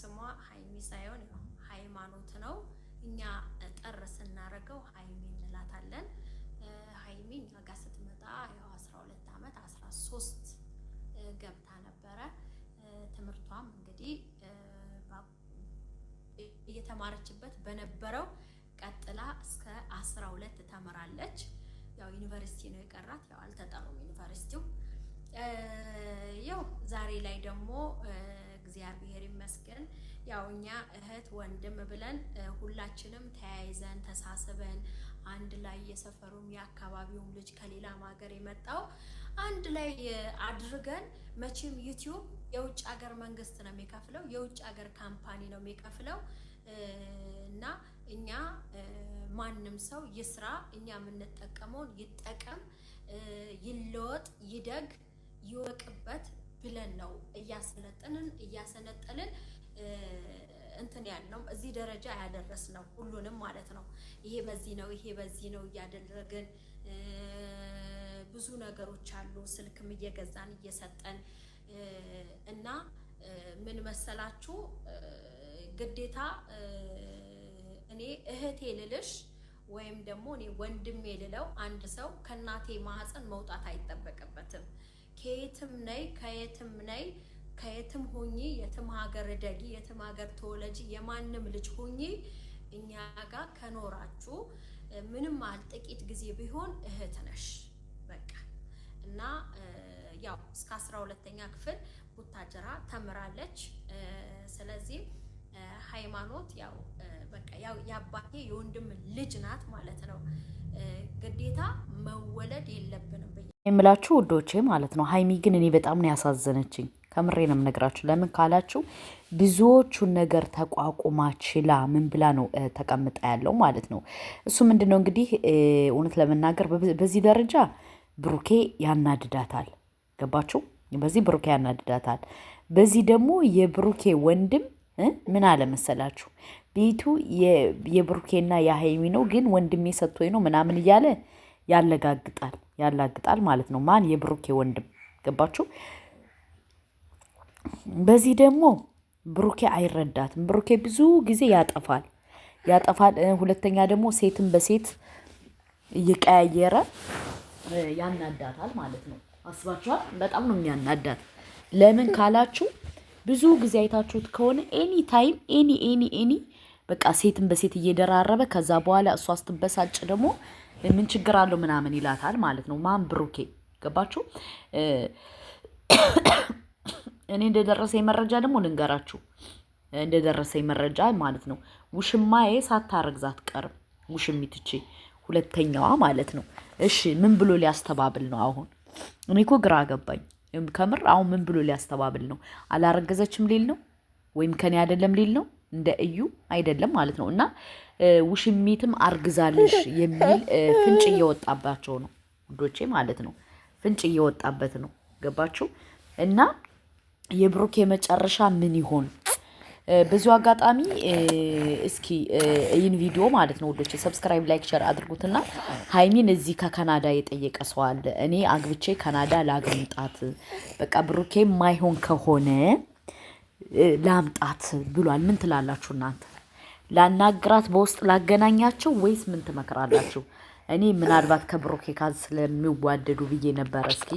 ስሟ ሀይሚ ሳይሆን ሃይማኖት ነው። እኛ ጠር ስናረገው ሀይሚ እንላታለን። ሀይሚ እኛ ጋር ስትመጣ ያው 12 ዓመት 13 ገብታ ነበረ። ትምህርቷም እንግዲህ እየተማረችበት በነበረው ቀጥላ እስከ 12 ተምራለች። ያው ዩኒቨርሲቲ ነው የቀራት። ያው አልተጠሩም ዩኒቨርሲቲው። ያው ዛሬ ላይ ደግሞ እግዚአብሔር ይመስገን ያው እኛ እህት ወንድም ብለን ሁላችንም ተያይዘን ተሳስበን አንድ ላይ የሰፈሩም የአካባቢውም ልጅ ከሌላም ሀገር የመጣው አንድ ላይ አድርገን መቼም ዩቲዩብ የውጭ ሀገር መንግስት ነው የሚከፍለው፣ የውጭ ሀገር ካምፓኒ ነው የሚከፍለው እና እኛ ማንም ሰው ይስራ፣ እኛ የምንጠቀመውን ይጠቀም፣ ይለወጥ፣ ይደግ፣ ይወቅበት ብለን ነው እያሰነጠልን እንትን ያልነው እዚህ ደረጃ ያደረስነው ሁሉንም ማለት ነው። ይሄ በዚህ ነው ይሄ በዚህ ነው እያደረግን ብዙ ነገሮች አሉ። ስልክም እየገዛን እየሰጠን እና ምን መሰላችሁ ግዴታ እኔ እህቴ ልልሽ ወይም ደግሞ እኔ ወንድሜ ልለው አንድ ሰው ከእናቴ ማህፀን መውጣት አይጠበቅበትም። ከየትም ሁኚ የትም ሀገር ደጊ የትም ሀገር ተወለጂ የማንም ልጅ ሁኚ እኛ ጋር ከኖራችሁ ምንም ጥቂት ጊዜ ቢሆን እህት ነሽ በቃ። እና ያው እስከ 12ኛ ክፍል ቡታጀራ ተምራለች። ስለዚህ ሃይማኖት ያው በቃ ያው የአባቴ የወንድም ልጅ ናት ማለት ነው። ግዴታ መወለድ የለብንም የምላችሁ ውዶቼ ማለት ነው። ሀይሚ ግን እኔ በጣም ነው ያሳዘነችኝ። ከምሬ ነው የምነግራችሁ። ለምን ካላችሁ ብዙዎቹን ነገር ተቋቁማ ችላ ምን ብላ ነው ተቀምጣ ያለው ማለት ነው። እሱ ምንድነው እንግዲህ እውነት ለመናገር በዚህ ደረጃ ብሩኬ ያናድዳታል። ገባችሁ? በዚህ ብሩኬ ያናድዳታል። በዚህ ደግሞ የብሩኬ ወንድም ምን አለ መሰላችሁ ቤቱ የብሩኬና የሀይሚ ነው፣ ግን ወንድሜ ሰጥቶኝ ነው ምናምን እያለ ያላግጣል ማለት ነው። ማን? የብሩኬ ወንድም። ገባችሁ? በዚህ ደግሞ ብሩኬ አይረዳትም። ብሩኬ ብዙ ጊዜ ያጠፋል። ሁለተኛ ደግሞ ሴትን በሴት እየቀያየረ ያናዳታል ማለት ነው። አስባችኋል? በጣም ነው የሚያናዳት። ለምን ካላችሁ ብዙ ጊዜ አይታችሁት ከሆነ ኤኒ ታይም ኤኒ በቃ ሴትን በሴት እየደራረበ ከዛ በኋላ እሷ ስትበሳጭ ደግሞ ምን ችግር አለው ምናምን ይላታል ማለት ነው። ማን? ብሩኬ። ገባችሁ? እኔ እንደደረሰኝ መረጃ ደግሞ ልንገራችሁ። እንደደረሰኝ መረጃ ማለት ነው ውሽማዬ ሳታረግዝ አትቀርም። ውሽሚት እቺ ሁለተኛዋ ማለት ነው። እሺ ምን ብሎ ሊያስተባብል ነው አሁን? እኔ እኮ ግራ ገባኝ ከምር። አሁን ምን ብሎ ሊያስተባብል ነው? አላረገዘችም ሊል ነው ወይም ከኔ አይደለም ሊል ነው? እንደ እዩ አይደለም ማለት ነው። እና ውሽሚትም አርግዛለሽ የሚል ፍንጭ እየወጣባቸው ነው ውዶቼ ማለት ነው። ፍንጭ እየወጣበት ነው። ገባችሁ? እና የብሩክ የመጨረሻ ምን ይሆን? ብዙ አጋጣሚ እስኪ ይህን ቪዲዮ ማለት ነው ውዶቼ ሰብስክራይብ፣ ላይክ፣ ሼር አድርጉትና ሀይሚን እዚህ ከካናዳ የጠየቀ ሰው አለ። እኔ አግብቼ ካናዳ ላግምጣት በቃ ብሩኬ ማይሆን ከሆነ ላምጣት ብሏል። ምን ትላላችሁ እናንተ? ላናግራት በውስጥ ላገናኛቸው ወይስ ምን ትመክራላችሁ? እኔ ምናልባት ከብሩኬ ጋር ስለሚዋደዱ ብዬ ነበር። እስኪ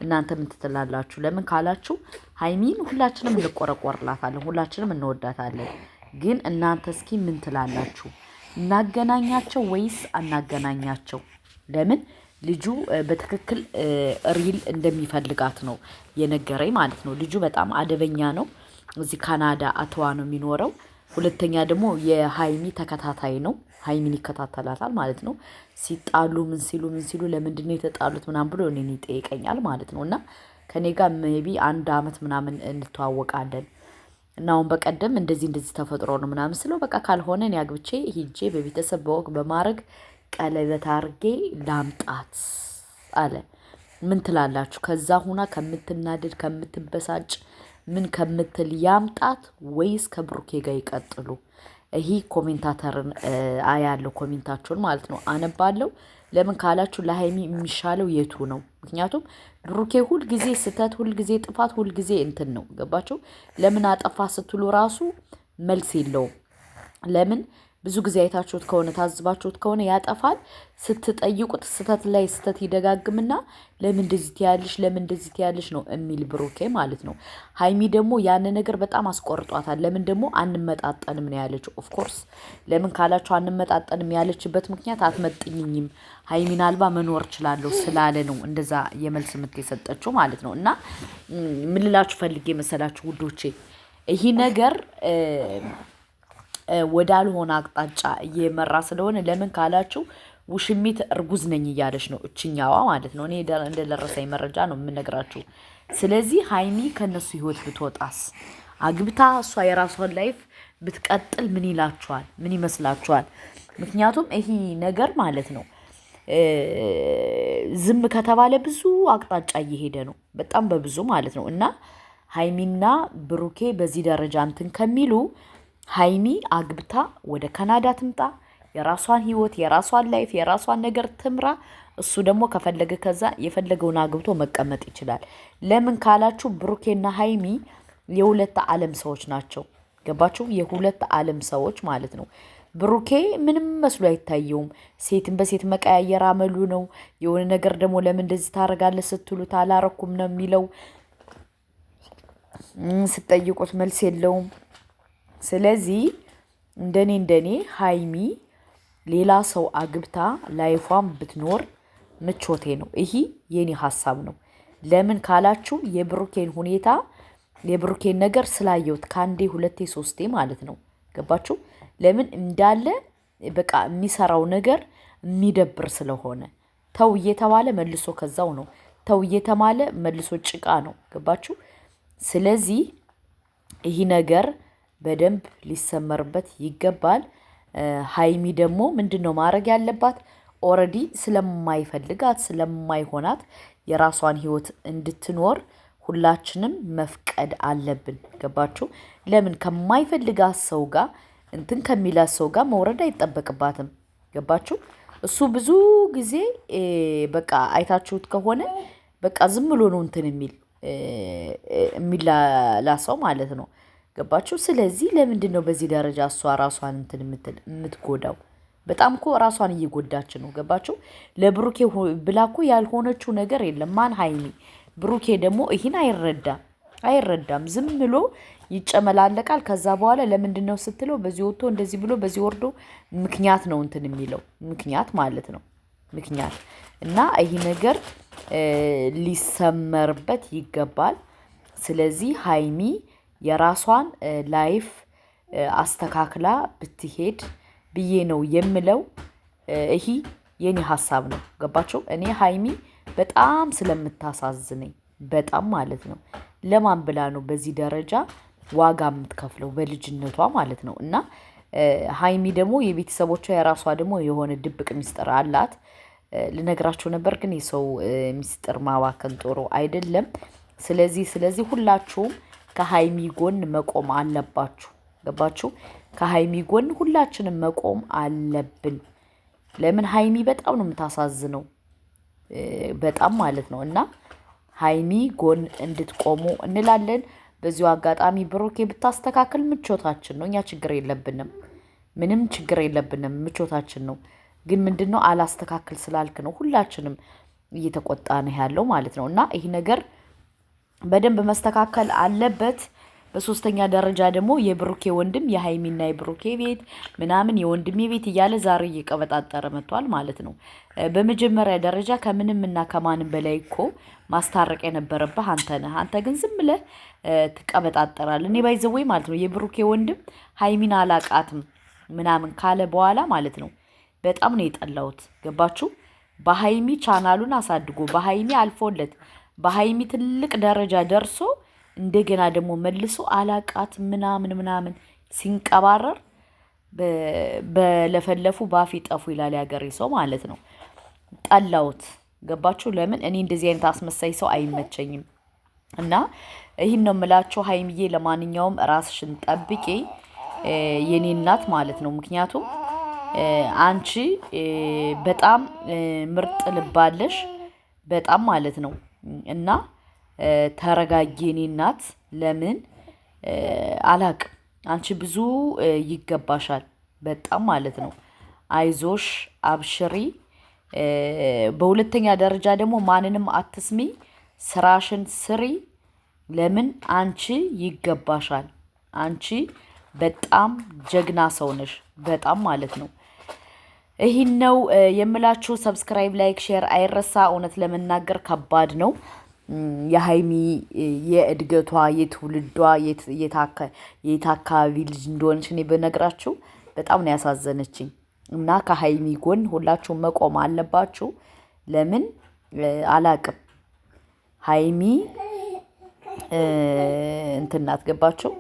እናንተ ምን ትላላችሁ? ለምን ካላችሁ ሀይሚን ሁላችንም እንቆረቆርላታለን፣ ሁላችንም እንወዳታለን። ግን እናንተ እስኪ ምን ትላላችሁ? እናገናኛቸው ወይስ አናገናኛቸው? ለምን ልጁ በትክክል ሪል እንደሚፈልጋት ነው የነገረኝ ማለት ነው። ልጁ በጣም አደበኛ ነው። እዚህ ካናዳ አትዋ ነው የሚኖረው። ሁለተኛ ደግሞ የሀይሚ ተከታታይ ነው። ሀይሚን ይከታተላታል ማለት ነው። ሲጣሉ ምን ሲሉ ለምንድን ነው የተጣሉት ምናምን ብሎ እኔን ይጠይቀኛል ማለት ነው። እና ከኔ ጋር ሜቢ 1 ዓመት ምናምን እንተዋወቃለን። እና አሁን በቀደም እንደዚህ ተፈጥሮ ነው ምናምን ስለው በቃ ካልሆነ እኔ አግብቼ ሂጄ በቤተሰብ በወግ በማድረግ ቀለበት አርጌ ላምጣት አለ። ምን ትላላችሁ? ከዛ ሁና ከምትናደድ ከምትበሳጭ ምን ከምትል ያምጣት ወይስ ከብሩኬ ጋር ይቀጥሉ? ይሄ ኮሜንታተርን አያለው ኮሜንታቸውን ማለት ነው አነባለው። ለምን ካላችሁ ለሀይሚ የሚሻለው የቱ ነው? ምክንያቱም ብሩኬ ሁልጊዜ ስተት፣ ሁልጊዜ ጥፋት፣ ሁልጊዜ እንትን ነው። ገባችሁ? ለምን አጠፋ ስትሉ ራሱ መልስ የለውም። ለምን ብዙ ጊዜ አይታችሁት ከሆነ ታዝባችሁት ከሆነ ያጠፋል። ስትጠይቁት ስተት ላይ ስተት ይደጋግምና ለምን እንደዚህ ትያለሽ ለምን እንደዚህ ትያለሽ ነው የሚል ብሩኬ ማለት ነው። ሀይሚ ደግሞ ያን ነገር በጣም አስቆርጧታል። ለምን ደግሞ አንመጣጠንም ነው ያለችው። ኦፍኮርስ ለምን ካላችሁ አንመጣጠንም ያለችበት ምክንያት አትመጥኝኝም ሀይሚን አልባ መኖር እችላለሁ ስላለ ነው እንደዛ የመልስ ምት የሰጠችው ማለት ነው። እና ምን ልላችሁ ፈልጌ መሰላችሁ ውዶቼ ይህ ነገር ወዳልሆነ አቅጣጫ እየመራ ስለሆነ ለምን ካላችሁ ውሽሚት እርጉዝ ነኝ እያለች ነው እችኛዋ ማለት ነው። እኔ እንደደረሰኝ መረጃ ነው የምነግራችሁ። ስለዚህ ሀይሚ ከነሱ ህይወት ብትወጣስ አግብታ እሷ የራሷን ላይፍ ብትቀጥል ምን ይላችኋል? ምን ይመስላችኋል? ምክንያቱም ይሄ ነገር ማለት ነው ዝም ከተባለ ብዙ አቅጣጫ እየሄደ ነው በጣም በብዙ ማለት ነው። እና ሀይሚና ብሩኬ በዚህ ደረጃ እንትን ከሚሉ ሀይሚ አግብታ ወደ ካናዳ ትምጣ፣ የራሷን ህይወት የራሷን ላይፍ የራሷን ነገር ትምራ። እሱ ደግሞ ከፈለገ ከዛ የፈለገውን አግብቶ መቀመጥ ይችላል። ለምን ካላችሁ ብሩኬና ሀይሚ የሁለት ዓለም ሰዎች ናቸው። ገባችሁ? የሁለት ዓለም ሰዎች ማለት ነው። ብሩኬ ምንም መስሎ አይታየውም። ሴትን በሴት መቀያየር አመሉ ነው። የሆነ ነገር ደግሞ ለምን እንደዚህ ታደርጋለህ ስትሉት አላረኩም ነው የሚለው። ስትጠይቁት መልስ የለውም። ስለዚህ እንደኔ ሀይሚ ሌላ ሰው አግብታ ላይፏን ብትኖር ምቾቴ ነው። ይሄ የኔ ሀሳብ ነው። ለምን ካላችሁ የብሩኬን ሁኔታ የብሩኬን ነገር ስላየሁት ከአንዴ ሁለቴ ሶስቴ ማለት ነው። ገባችሁ? ለምን እንዳለ በቃ የሚሰራው ነገር የሚደብር ስለሆነ ተው እየተባለ መልሶ ከዛው ነው። ተው እየተባለ መልሶ ጭቃ ነው። ገባችሁ? ስለዚህ ይህ ነገር በደንብ ሊሰመርበት ይገባል። ሀይሚ ደግሞ ምንድነው ማድረግ ያለባት? ኦልሬዲ ስለማይፈልጋት ስለማይሆናት የራሷን ህይወት እንድትኖር ሁላችንም መፍቀድ አለብን። ገባችሁ? ለምን ከማይፈልጋት ሰው ጋር እንትን ከሚላት ሰው ጋር መውረድ አይጠበቅባትም። ገባችሁ? እሱ ብዙ ጊዜ በቃ አይታችሁት ከሆነ በቃ ዝም ብሎ ነው እንትን የሚላላሰው ማለት ነው። ገባችሁ? ስለዚህ ለምንድን ነው በዚህ ደረጃ እሷ ራሷን እንትን የምትጎዳው? በጣም እኮ ራሷን እየጎዳች ነው። ገባችሁ? ለብሩኬ ብላ እኮ ያልሆነችው ነገር የለም። ማን? ሀይሚ። ብሩኬ ደግሞ ይህን አይረዳም። ዝም ብሎ ይጨመላለቃል። ከዛ በኋላ ለምንድን ነው ስትለው በዚህ ወጥቶ እንደዚህ ብሎ በዚህ ወርዶ ምክንያት ነው እንትን የሚለው ምክንያት ማለት ነው። ምክንያት እና ይህ ነገር ሊሰመርበት ይገባል። ስለዚህ ሀይሚ የራሷን ላይፍ አስተካክላ ብትሄድ ብዬ ነው የምለው። ይሄ የኔ ሀሳብ ነው። ገባችሁ? እኔ ሀይሚ በጣም ስለምታሳዝነኝ በጣም ማለት ነው። ለማን ብላ ነው በዚህ ደረጃ ዋጋ የምትከፍለው? በልጅነቷ ማለት ነው። እና ሀይሚ ደግሞ የቤተሰቦቿ የራሷ ደግሞ የሆነ ድብቅ ሚስጥር አላት። ልነግራችሁ ነበር ግን የሰው ሚስጥር ማባከን ጥሩ አይደለም። ስለዚህ ሁላችሁም ከሀይሚ ጎን መቆም አለባችሁ። ገባችሁ? ከሀይሚ ጎን ሁላችንም መቆም አለብን። ለምን ሀይሚ በጣም ነው የምታሳዝነው በጣም ማለት ነው። እና ሀይሚ ጎን እንድትቆሙ እንላለን። በዚሁ አጋጣሚ ብሩኬ ብታስተካክል ምቾታችን ነው። እኛ ችግር የለብንም፣ ምንም ችግር የለብንም፣ ምቾታችን ነው። ግን ምንድነው አላስተካክል ስላልክ ነው ሁላችንም እየተቆጣን ያለው ማለት ነው። እና ይህ ነገር በደንብ መስተካከል አለበት። በሶስተኛ ደረጃ ደግሞ የብሩኬ ወንድም የሀይሚና የብሩኬ ቤት ምናምን የወንድሜ ቤት እያለ ዛሬ እየቀበጣጠረ መጥቷል ማለት ነው። በመጀመሪያ ደረጃ ከምንምና ከማንም በላይ እኮ ማስታረቅ የነበረብህ አንተ ነህ። አንተ ግን ዝም ብለህ ትቀበጣጠራለህ። እኔ ባይዘወይ ማለት ነው የብሩኬ ወንድም ሀይሚን አላቃትም ምናምን ካለ በኋላ ማለት ነው በጣም ነው የጠላሁት። ገባችሁ? በሀይሚ ቻናሉን አሳድጎ በሀይሚ አልፎለት በሀይሚ ትልቅ ደረጃ ደርሶ እንደገና ደግሞ መልሶ አላቃት ምናምን ሲንቀባረር በለፈለፉ ባፊ ጠፉ ይላል ያገሬ ሰው ማለት ነው። ጠላሁት። ገባችሁ? ለምን እኔ እንደዚህ አይነት አስመሳይ ሰው አይመቸኝም። እና ይህን ነው የምላችሁ ሀይሚዬ። ለማንኛውም ራስሽን ጠብቂ የኔ እናት ማለት ነው። ምክንያቱም አንቺ በጣም ምርጥ ልባለሽ በጣም ማለት ነው። እና ተረጋጊ የኔ እናት። ለምን አላቅም አንቺ ብዙ ይገባሻል በጣም ማለት ነው። አይዞሽ አብሽሪ። በሁለተኛ ደረጃ ደግሞ ማንንም አትስሚ፣ ስራሽን ስሪ። ለምን አንቺ ይገባሻል። አንቺ በጣም ጀግና ሰው ነሽ፣ በጣም ማለት ነው። ይህን ነው የምላችሁ። ሰብስክራይብ፣ ላይክ፣ ሼር አይረሳ። እውነት ለመናገር ከባድ ነው የሀይሚ የእድገቷ የትውልዷ የት አካባቢ ልጅ እንደሆነች እኔ በነግራችሁ በጣም ነው ያሳዘነችኝ። እና ከሀይሚ ጎን ሁላችሁም መቆም አለባችሁ። ለምን አላቅም፣ ሀይሚ እንትን ናት፣ ገባችሁ?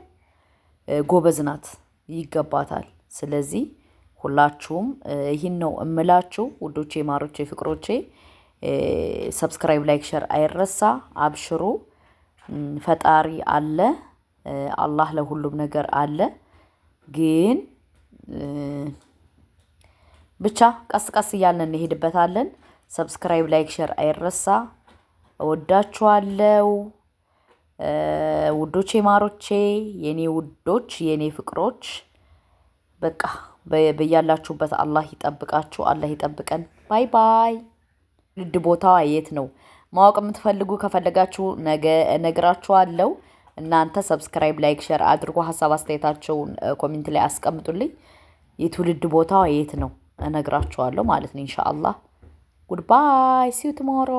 ጎበዝ ናት፣ ይገባታል። ስለዚህ ሁላችሁም ይህን ነው እምላችሁ ውዶቼ፣ ማሮቼ፣ ፍቅሮቼ። ሰብስክራይብ፣ ላይክ፣ ሼር አይረሳ። አብሽሩ፣ ፈጣሪ አለ፣ አላህ ለሁሉም ነገር አለ። ግን ብቻ ቀስ ቀስ እያልን እንሄድበታለን። ሰብስክራይብ፣ ላይክ፣ ሼር አይረሳ። እወዳችኋለሁ ውዶቼ፣ ማሮቼ፣ የኔ ውዶች፣ የኔ ፍቅሮች። በቃ በያላችሁበት አላህ ይጠብቃችሁ፣ አላህ ይጠብቀን። ባይ ባይ። ልድ ቦታዋ የት ነው ማወቅ የምትፈልጉ ከፈለጋችሁ ነገ እነግራችኋለሁ። እናንተ ሰብስክራይብ፣ ላይክ፣ ሼር አድርጎ ሀሳብ አስተያየታችሁን ኮሜንት ላይ አስቀምጡልኝ። የትውልድ ቦታዋ የት ነው እነግራችኋለሁ ማለት ነው ኢንሻአላህ። ጉድባይ ሲ ዩ ቱሞሮ